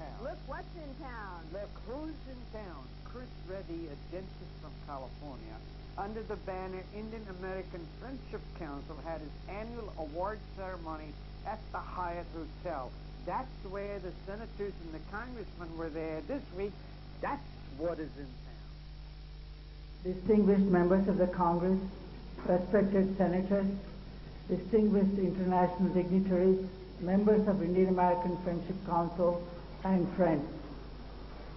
town. Look what's in town. Look who's in town. Chris Reddy, a dentist from California, under the banner Indian-American Friendship Council, had his annual award ceremony at the Hyatt Hotel. That's where the senators and the congressmen were there this week. That's what is in town. Distinguished members of the Congress, respected senators, distinguished international dignitaries, members of Indian-American Friendship Council, and friends.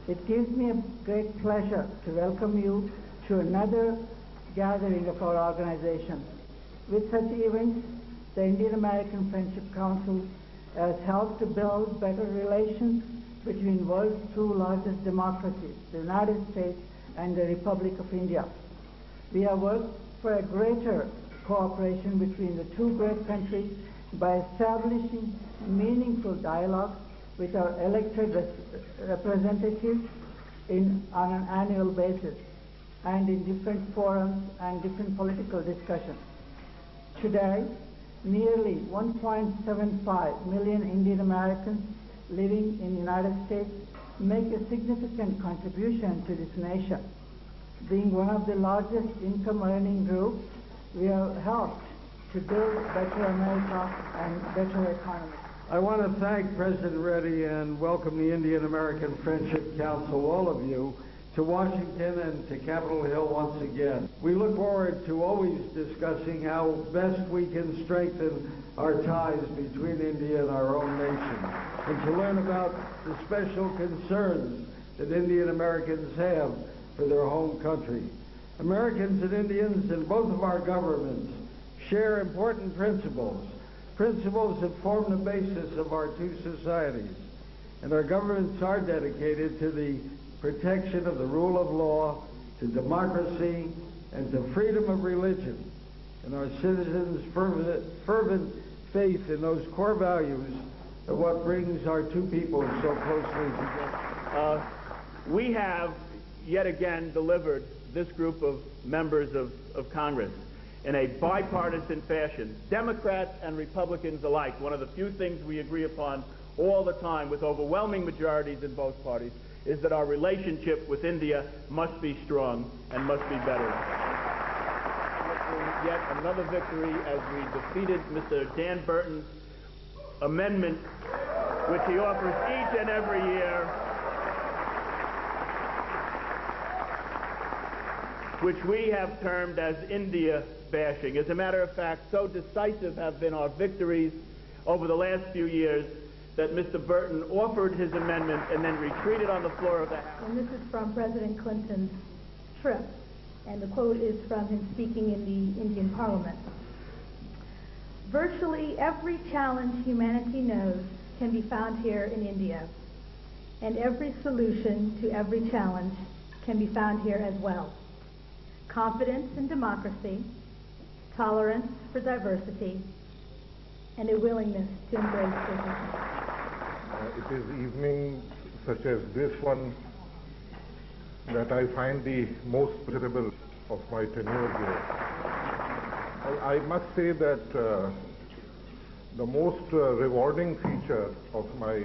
It gives me a great pleasure to welcome you to another gathering of our organization. With such events, the Indian-American Friendship Council has helped to build better relations between the world's two largest democracies, the United States and the Republic of India. We have worked for a greater cooperation between the two great countries by establishing meaningful dialogue with our elected representatives on an annual basis and in different forums and different political discussions. Today, nearly 1.75 million Indian Americans living in the United States make a significant contribution to this nation. Being one of the largest income-earning groups, we have helped to build better America and better economy. I want to thank President Reddy and welcome the Indian American Friendship Council, all of you, to Washington and to Capitol Hill once again. We look forward to always discussing how best we can strengthen our ties between India and our own nation, and to learn about the special concerns that Indian Americans have for their home country. Americans and Indians in both of our governments share important principles that form the basis of our two societies, and our governments are dedicated to the protection of the rule of law, to democracy, and to freedom of religion, and our citizens' fervent faith in those core values are what brings our two people so closely together. We have yet again delivered this group of members of Congress in a bipartisan fashion, Democrats and Republicans alike. One of the few things we agree upon all the time with overwhelming majorities in both parties is that our relationship with India must be strong and must be better. Yet another victory as we defeated Mr. Dan Burton's amendment, which he offers each and every year, which we have termed as India bashing. As a matter of fact, so decisive have been our victories over the last few years that Mr. Burton offered his amendment and then retreated on the floor of the House. And this is from President Clinton's trip, and the quote is from him speaking in the Indian Parliament. Virtually every challenge humanity knows can be found here in India, and every solution to every challenge can be found here as well. Confidence in democracy, tolerance for diversity, and a willingness to embrace differences. It is evenings such as this one that I find the most pleasurable of my tenure here. I must say that the most rewarding feature of my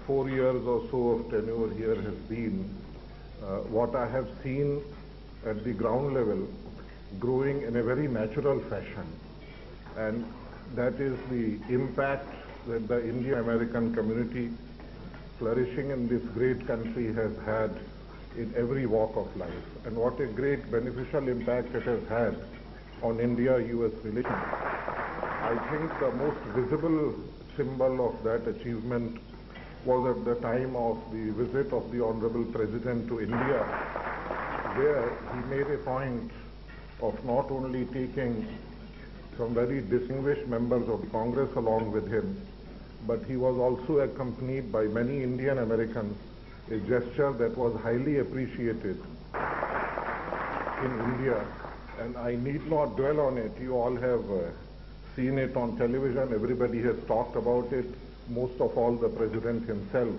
4 years or so of tenure here has been what I have seen at the ground level growing in a very natural fashion, and that is the impact that the Indian-American community flourishing in this great country has had in every walk of life, and what a great beneficial impact it has had on India-US relations. I think the most visible symbol of that achievement was at the time of the visit of the Honorable President to India, where he made a point of not only taking some very distinguished members of Congress along with him, but he was also accompanied by many Indian Americans, a gesture that was highly appreciated in India. And I need not dwell on it. You all have seen it on television. Everybody has talked about it, most of all the President himself.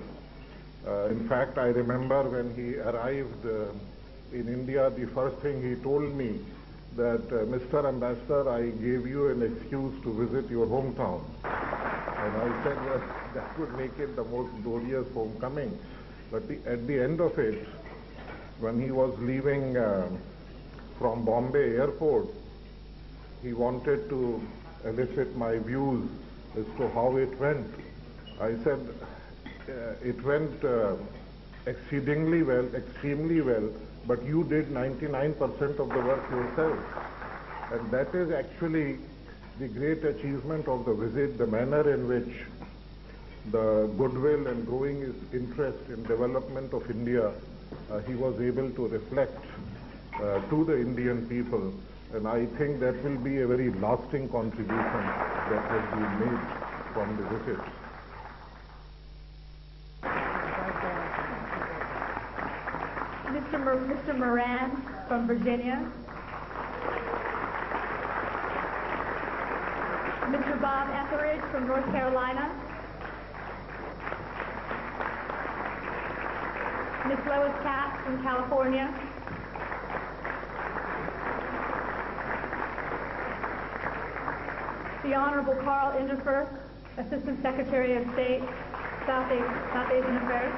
In fact, I remember when he arrived in India, the first thing he told me that, Mr. Ambassador, I gave you an excuse to visit your hometown. And I said, well, that would make it the most glorious homecoming. But at the end of it, when he was leaving from Bombay airport, he wanted to elicit my views as to how it went. I said, it went exceedingly well, extremely well, but you did 99% of the work yourself. And that is actually the great achievement of the visit, the manner in which the goodwill and growing his interest in development of India, he was able to reflect to the Indian people. And I think that will be a very lasting contribution that has been made from the visit. Mr. Moran from Virginia. Mr. Bob Etheridge from North Carolina. Ms. Lois Katz from California. The Honorable Carl Inderfer, Assistant Secretary of State, South Asian Affairs.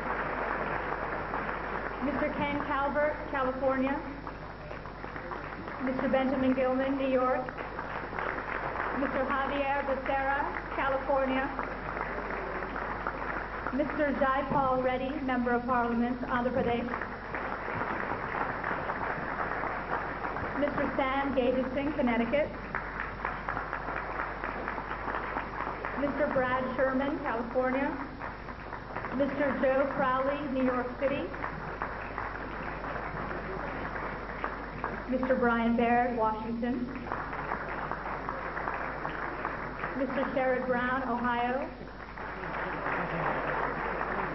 Mr. Ken Calvert, California. Mr. Benjamin Gilman, New York. Mr. Javier Becerra, California. Mr. Jayapal Reddy, Member of Parliament, Andhra Pradesh. Mr. Sam Gagin, Connecticut. Mr. Brad Sherman, California. Mr. Joe Crowley, New York City. Mr. Brian Baird, Washington. Mr. Sherrod Brown, Ohio.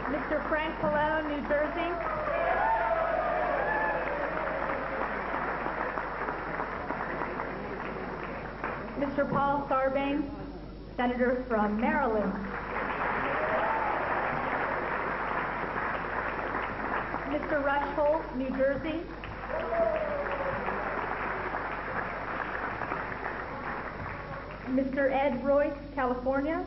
Mr. Frank Pallone, New Jersey. Mr. Paul Sarbanes, Senator from Maryland. Mr. Rush Holt, New Jersey. Mr. Ed Royce, California.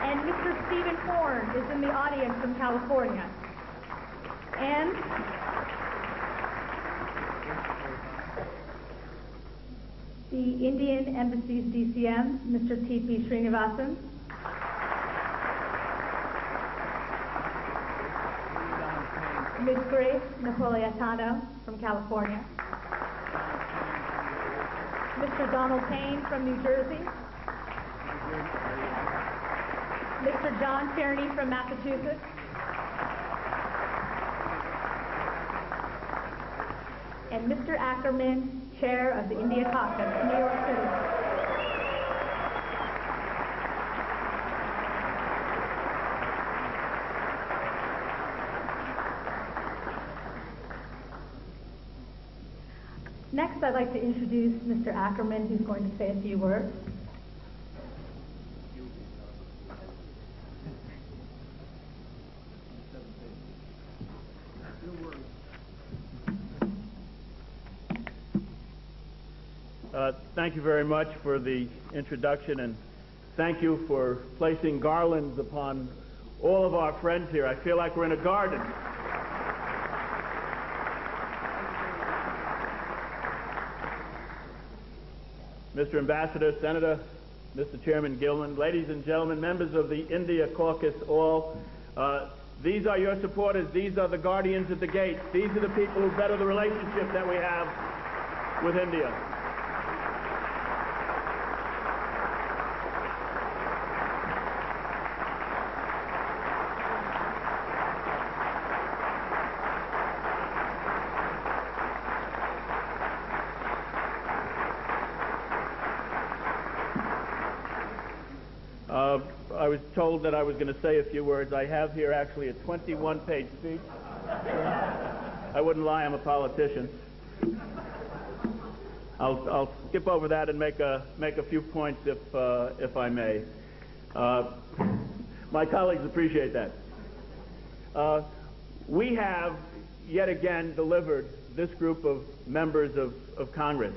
And Mr. Stephen Horn is in the audience from California. And the Indian Embassy's DCM, Mr. T.P. Srinivasan. Ms. Grace Napolitano from California. Mr. Donald Payne from New Jersey. Mr. John Tierney from Massachusetts. And Mr. Ackerman, Chair of the India Caucus, New York City. Next, I'd like to introduce Mr. Ackerman, who's going to say a few words. Thank you very much for the introduction, and thank you for placing garlands upon all of our friends here. I feel like we're in a garden. Mr. Ambassador, Senator, Mr. Chairman Gilman, ladies and gentlemen, members of the India Caucus, all, these are your supporters. These are the guardians at the gates. These are the people who better the relationship that we have with India. I was told that I was going to say a few words. I have here actually a 21-page speech. I wouldn't lie, I'm a politician. I'll skip over that and make a few points if I may. My colleagues appreciate that. We have yet again delivered, this group of members of Congress,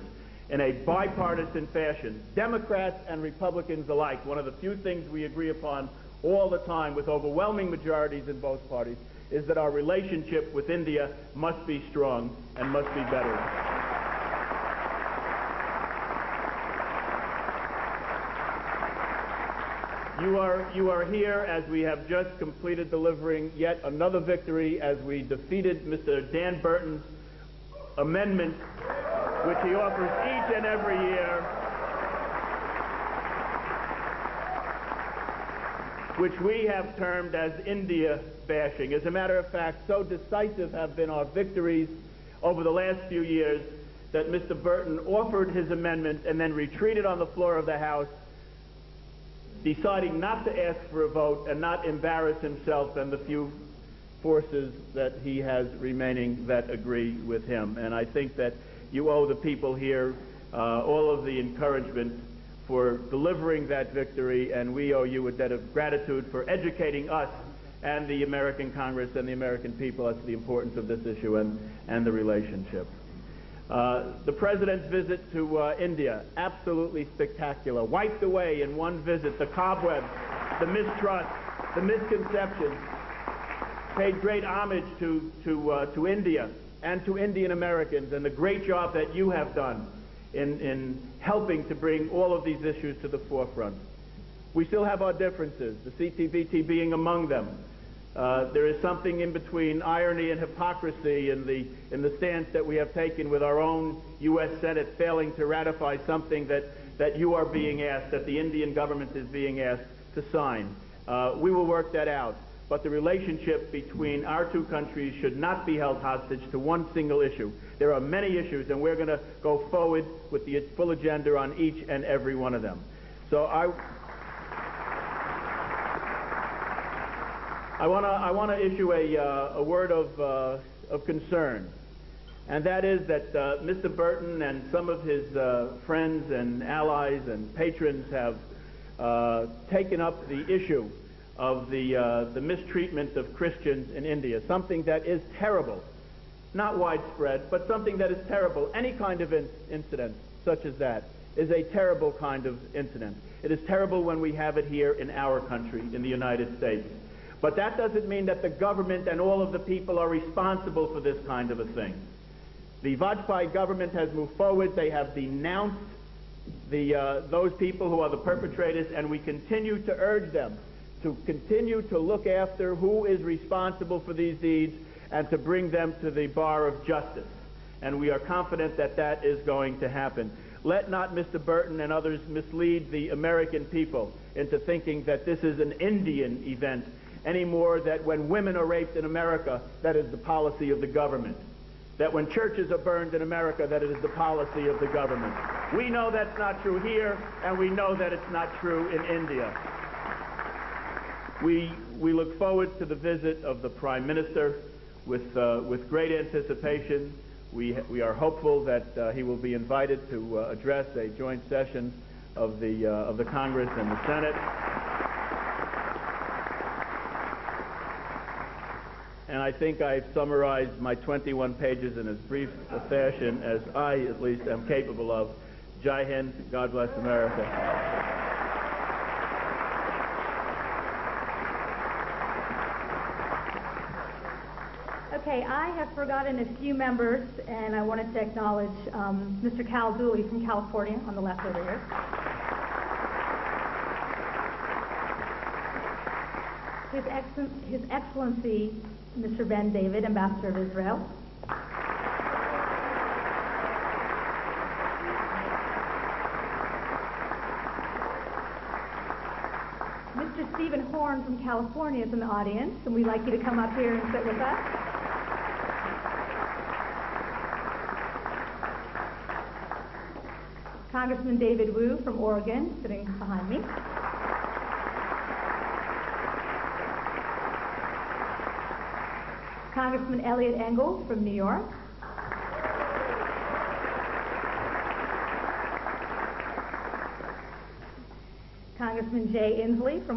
in a bipartisan fashion, Democrats and Republicans alike. One of the few things we agree upon all the time with overwhelming majorities in both parties is that our relationship with India must be strong and must be better. You are here as we have just completed delivering yet another victory as we defeated Mr. Dan Burton's amendment, which he offers each and every year, which we have termed as India bashing. As a matter of fact, so decisive have been our victories over the last few years that Mr. Burton offered his amendment and then retreated on the floor of the House, deciding not to ask for a vote and not embarrass himself and the few forces that he has remaining that agree with him. And I think that you owe the people here all of the encouragement for delivering that victory, and we owe you a debt of gratitude for educating us and the American Congress and the American people as to the importance of this issue and the relationship. The President's visit to India, absolutely spectacular. Wiped away in one visit the cobwebs, the mistrust, the misconceptions. Paid great homage to India and to Indian Americans and the great job that you have done in helping to bring all of these issues to the forefront. We still have our differences, the CTBT being among them. There is something in between irony and hypocrisy in the stance that we have taken with our own U.S. Senate failing to ratify something that you are being asked, that the Indian government is being asked to sign. We will work that out. But the relationship between our two countries should not be held hostage to one single issue. There are many issues, and we're going to go forward with the full agenda on each and every one of them. So I want to issue a word of concern, and that is that Mr. Burton and some of his friends and allies and patrons have taken up the issue of the mistreatment of Christians in India, something that is terrible, not widespread, but something that is terrible. Any kind of incident such as that is a terrible kind of incident. It is terrible when we have it here in our country, in the United States. But that doesn't mean that the government and all of the people are responsible for this kind of a thing. The Vajpayee government has moved forward. They have denounced those people who are the perpetrators, and we continue to urge them to continue to look after who is responsible for these deeds and to bring them to the bar of justice. And we are confident that that is going to happen. Let not Mr. Burton and others mislead the American people into thinking that this is an Indian event anymore, that when women are raped in America, that is the policy of the government. That when churches are burned in America, that it is the policy of the government. We know that's not true here, and we know that it's not true in India. We look forward to the visit of the Prime Minister with great anticipation. We are hopeful that he will be invited to address a joint session of the Congress and the Senate. And I think I've summarized my 21 pages in as brief a fashion as I, at least, am capable of. Jai Hind, God bless America. Okay, I have forgotten a few members, and I wanted to acknowledge Mr. Cal Dooley from California on the left over here. His Excellency, Mr. Ben David, Ambassador of Israel. Mr. Stephen Horn from California is in the audience, and we'd like you to come up here and sit with us. Congressman David Wu from Oregon, sitting behind me. Congressman Elliot Engel from New York. Congressman Jay Inslee from